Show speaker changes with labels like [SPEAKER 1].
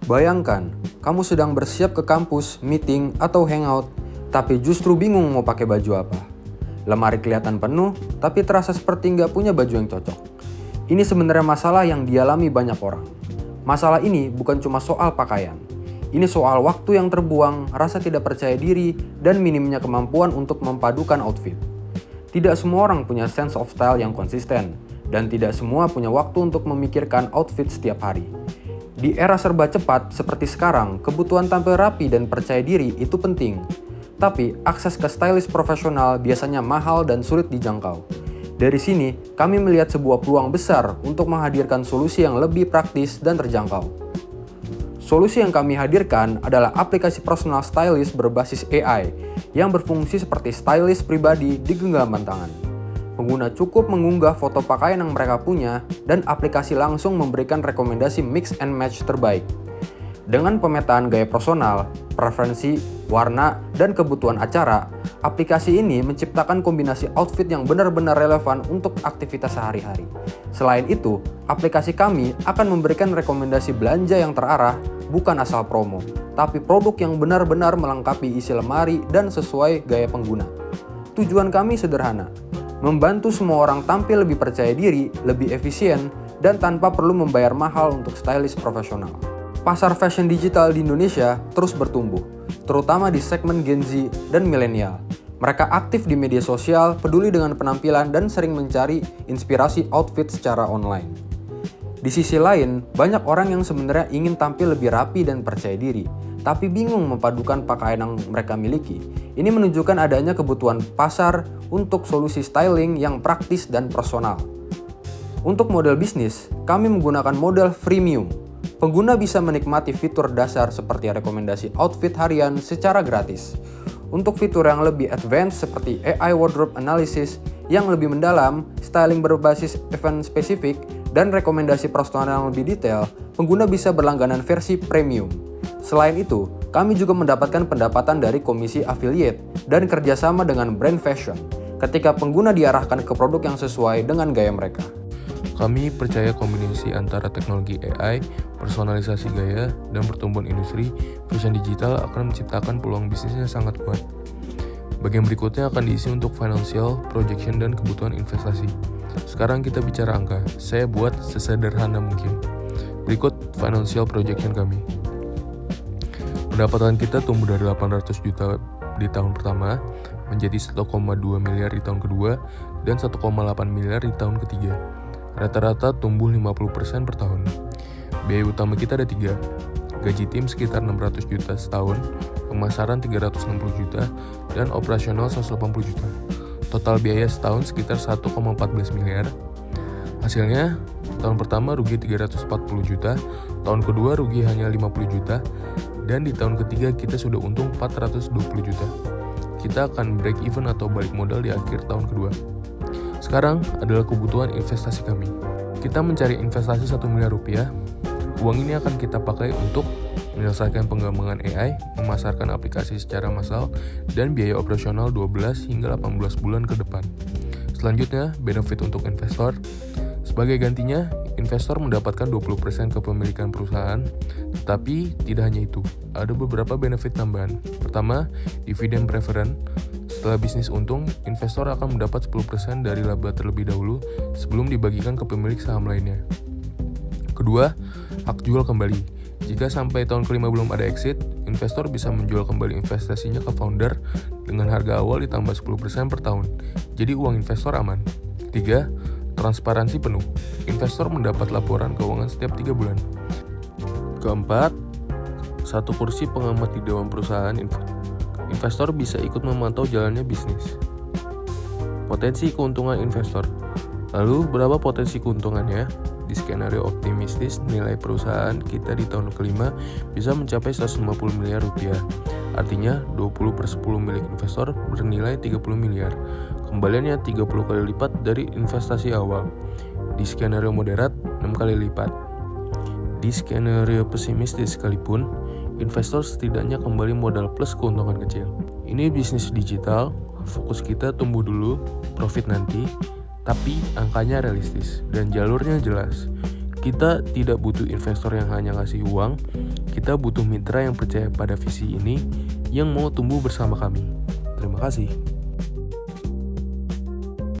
[SPEAKER 1] Bayangkan, kamu sedang bersiap ke kampus, meeting, atau hangout, tapi justru bingung mau pakai baju apa. Lemari kelihatan penuh, tapi terasa seperti nggak punya baju yang cocok. Ini sebenarnya masalah yang dialami banyak orang. Masalah ini bukan cuma soal pakaian. Ini soal waktu yang terbuang, rasa tidak percaya diri, dan minimnya kemampuan untuk memadukan outfit. Tidak semua orang punya sense of style yang konsisten, dan tidak semua punya waktu untuk memikirkan outfit setiap hari. Di era serba cepat seperti sekarang, kebutuhan tampil rapi dan percaya diri itu penting. Tapi, akses ke stylist profesional biasanya mahal dan sulit dijangkau. Dari sini, kami melihat sebuah peluang besar untuk menghadirkan solusi yang lebih praktis dan terjangkau. Solusi yang kami hadirkan adalah aplikasi personal stylist berbasis AI yang berfungsi seperti stylist pribadi di genggaman tangan. Pengguna cukup mengunggah foto pakaian yang mereka punya dan aplikasi langsung memberikan rekomendasi mix and match terbaik. Dengan pemetaan gaya personal, preferensi, warna, dan kebutuhan acara, aplikasi ini menciptakan kombinasi outfit yang benar-benar relevan untuk aktivitas sehari-hari. Selain itu, aplikasi kami akan memberikan rekomendasi belanja yang terarah, bukan asal promo, tapi produk yang benar-benar melengkapi isi lemari dan sesuai gaya pengguna. Tujuan kami sederhana, membantu semua orang tampil lebih percaya diri, lebih efisien, dan tanpa perlu membayar mahal untuk stylist profesional. Pasar fashion digital di Indonesia terus bertumbuh, terutama di segmen Gen Z dan milenial. Mereka aktif di media sosial, peduli dengan penampilan, dan sering mencari inspirasi outfit secara online. Di sisi lain, banyak orang yang sebenarnya ingin tampil lebih rapi dan percaya diri, tapi bingung memadukan pakaian yang mereka miliki. Ini menunjukkan adanya kebutuhan pasar untuk solusi styling yang praktis dan personal. Untuk model bisnis, kami menggunakan model freemium. Pengguna bisa menikmati fitur dasar seperti rekomendasi outfit harian secara gratis. Untuk fitur yang lebih advance seperti AI wardrobe analysis yang lebih mendalam, styling berbasis event spesifik, dan rekomendasi personal yang lebih detail, pengguna bisa berlangganan versi premium. Selain itu, kami juga mendapatkan pendapatan dari komisi affiliate dan kerjasama dengan brand fashion ketika pengguna diarahkan ke produk yang sesuai dengan gaya mereka.
[SPEAKER 2] Kami percaya kombinasi antara teknologi AI, personalisasi gaya, dan pertumbuhan industri fashion digital akan menciptakan peluang bisnis yang sangat kuat. Bagian berikutnya akan diisi untuk financial, projection, dan kebutuhan investasi. Sekarang kita bicara angka, saya buat sesederhana mungkin. Berikut financial projection kami. Pendapatan kita tumbuh dari 800 juta di tahun pertama, menjadi 1,2 miliar di tahun kedua, dan 1,8 miliar di tahun ketiga. Rata-rata tumbuh 50% per tahun. Biaya utama kita ada 3. Gaji tim sekitar 600 juta setahun, pemasaran 360 juta, dan operasional 180 juta. Total biaya setahun sekitar 1,14 miliar. Hasilnya, tahun pertama rugi 340 juta, tahun kedua rugi hanya 50 juta, dan di tahun ketiga kita sudah untung 420 juta. Kita akan break even atau balik modal di akhir tahun kedua. Sekarang adalah kebutuhan investasi kami. Kita mencari investasi 1 miliar rupiah. Uang ini akan kita pakai untuk menyelesaikan pengembangan AI, memasarkan aplikasi secara massal, dan biaya operasional 12 hingga 18 bulan ke depan. Selanjutnya, benefit untuk investor. Sebagai gantinya, investor mendapatkan 20% kepemilikan perusahaan, tetapi tidak hanya itu. Ada beberapa benefit tambahan. Pertama, dividen preference. Setelah bisnis untung, investor akan mendapat 10% dari laba terlebih dahulu sebelum dibagikan ke pemilik saham lainnya. Kedua, hak jual kembali. Jika sampai tahun kelima belum ada exit, investor bisa menjual kembali investasinya ke founder dengan harga awal ditambah 10% per tahun. Jadi uang investor aman. Ketiga, transparansi penuh. Investor mendapat laporan keuangan setiap 3 bulan. Keempat, 1 kursi pengamat di dewan perusahaan. Investor bisa ikut memantau jalannya bisnis. Potensi keuntungan investor. Lalu, berapa potensi keuntungannya? Di skenario optimistis, nilai perusahaan kita di tahun kelima bisa mencapai 150 miliar rupiah. Artinya, 20/10 milik investor bernilai 30 miliar. Kembaliannya 30 kali lipat dari investasi awal. Di skenario moderat, 6 kali lipat. Di skenario pesimistis sekalipun, investor setidaknya kembali modal plus keuntungan kecil. Ini bisnis digital, fokus kita tumbuh dulu, profit nanti, tapi angkanya realistis dan jalurnya jelas. Kita tidak butuh investor yang hanya ngasih uang, Kita butuh mitra yang percaya pada visi ini, yang mau tumbuh bersama kami. Terima kasih.